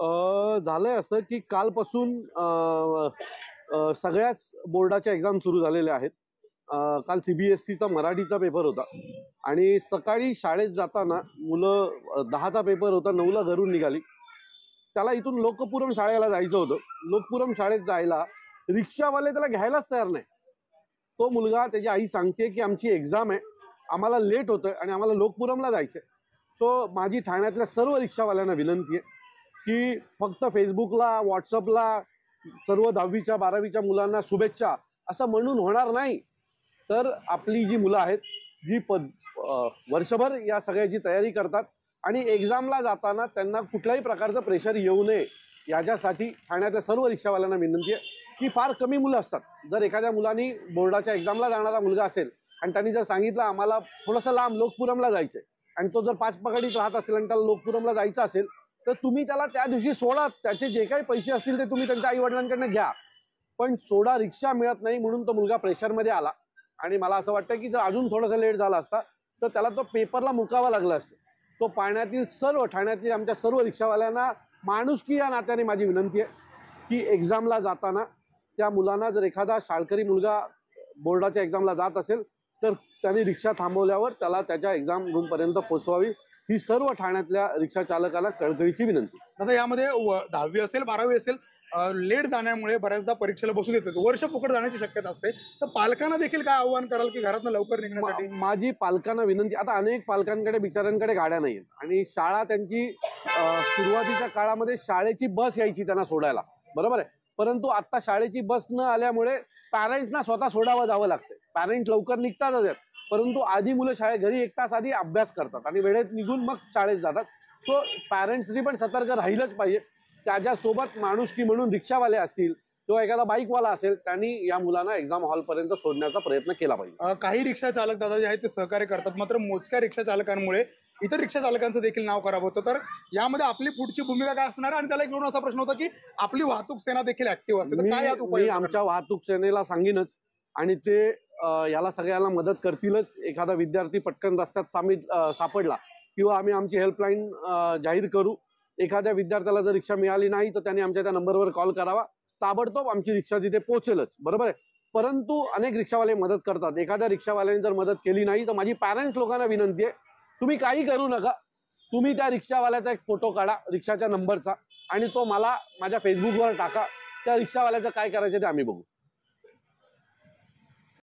झालंय असं की कालपासून सगळ्याच बोर्डाच्या एक्झाम सुरू झालेल्या आहेत. काल सीबीएसईचा मराठीचा पेपर होता आणि सकाळी शाळेत जाताना मुलं 10चा पेपर होता, 9ला घरून निघाली. त्याला इथून लोकपुरम शाळेला जायचं होतं. लोकपुरम शाळेत जायला रिक्षावाले त्याला घ्यायलाच तयार नाही. तो मुलगा, त्याची आई सांगते की आमची एक्झाम आहे, आम्हाला लेट होतोय आणि आम्हाला लोकपुरमला जायचंय. सो माझी ठाण्यातल्या सर्व रिक्षावाल्यांना विनंती आहे की फक्त फेसबुकला, व्हॉट्सअपला सर्व 10वीच्या 12वीच्या मुलांना शुभेच्छा असं म्हणून होणार नाही. तर आपली जी मुलं आहेत, जी वर्षभर या सगळ्याची तयारी करतात आणि एक्झामला जाताना त्यांना कुठल्याही प्रकारचं प्रेशर येऊ नये याच्यासाठी ठाण्यातल्या सर्व रिक्षावाल्यांना विनंती आहे की फार कमी मुलं असतात. जर एखाद्या मुलांनी बोर्डाच्या एक्झामला जाणारा मुलगा असेल आणि त्यांनी जर सांगितलं आम्हाला थोडंसं लांब लोकपुरमला जायचंय आणि तो जर पाचपकडीत राहत असेल आणि त्याला लोकपुरमला जायचं असेल तर तुम्ही त्याला त्या दिवशी सोडा. त्याचे जे काही पैसे असतील ते तुम्ही त्यांच्या आई वडिलांकडनं घ्या, पण सोडा. रिक्षा मिळत नाही म्हणून तो मुलगा प्रेशरमध्ये आला आणि मला असं वाटतं की जर अजून थोडंसं लेट झाला असता तर त्याला तो पेपरला मुकावा लागला असतं. तो पाण्यातील सर्व ठाण्यातील आमच्या सर्व रिक्षावाल्यांना माणुसकी या नात्याने माझी विनंती आहे की एक्झामला जाताना त्या मुलांना, जर एखादा शाळकरी मुलगा बोर्डाच्या एक्झामला जात असेल तर त्यांनी रिक्षा थांबवल्यावर त्याला त्याच्या एक्झाम रूमपर्यंत पोहोचवावी, ही सर्व ठाण्यातल्या रिक्षा चालकांना कळकळीची विनंती. आता यामध्ये 10वी असेल 12वी असेल, लेट जाण्यामुळे बऱ्याचदा परीक्षेला बसू देतात, वर्ष फुकट जाण्याची शक्यता असते. तर पालकांना देखील काय आव्हान कराल की घरातून लवकर निघण्यासाठी? माझी पालकांना विनंती, आता अनेक पालकांकडे बिचाऱ्यांकडे गाड्या नाही आहेत आणि शाळा त्यांची सुरुवातीच्या काळामध्ये शाळेची बस यायची त्यांना सोडायला, बरोबर आहे. परंतु आता शाळेची बस न आल्यामुळे पॅरेंट्सना स्वतः सोडावं जावं लागतं. पॅरेंट लवकर निघतातच आहेत, परंतु आधी मुलं शाळेत घरी 1 तास आधी अभ्यास करतात आणि वेळेत निघून मग शाळेत जातात. सो पॅरेंट्सनी पण सतर्क राहिलंच पाहिजे. त्याच्यासोबत माणुसकी म्हणून रिक्षावाले असतील किंवा एखादा बाईकवाला असेल, त्यांनी या मुलांना एक्झाम हॉलपर्यंत सोडण्याचा प्रयत्न केला पाहिजे. काही रिक्षा चालक दादा जे आहेत ते सहकार्य करतात, मात्र मोजक्या रिक्षा चालकांमुळे इतर रिक्षा चालकांचं देखील नाव खराब होतं. तर यामध्ये आपली पुढची भूमिका काय असणार? आणि त्याला एक असा प्रश्न होता की आपली वाहतूक सेना देखील ऍक्टिव्ह असते, तर काय यात उपाय? मी आमच्या वाहतूक सेनेला सांगीनच आणि ते याला सगळ्यांना मदत करतीलच. एखादा विद्यार्थी पटकन रस्त्यात सापडला किंवा आम्ही आमची हेल्पलाईन जाहीर करू. एखाद्या विद्यार्थ्याला जर रिक्षा मिळाली नाही तर त्यांनी आमच्या त्या नंबरवर कॉल करावा, ताबडतोब आमची रिक्षा तिथे पोहोचेलच, बरोबर आहे. परंतु अनेक रिक्षावाले मदत करतात. एखाद्या रिक्षावाल्याने जर मदत केली नाही तर माझी पॅरेंट्स लोकांना विनंती आहे, तुम्ही काही करू नका. तुम्ही त्या रिक्षावाल्याचा एक फोटो काढा रिक्षाच्या नंबरचा आणि तो मला माझ्या फेसबुकवर टाका. त्या रिक्षावाल्याचं काय करायचं ते आम्ही बघू.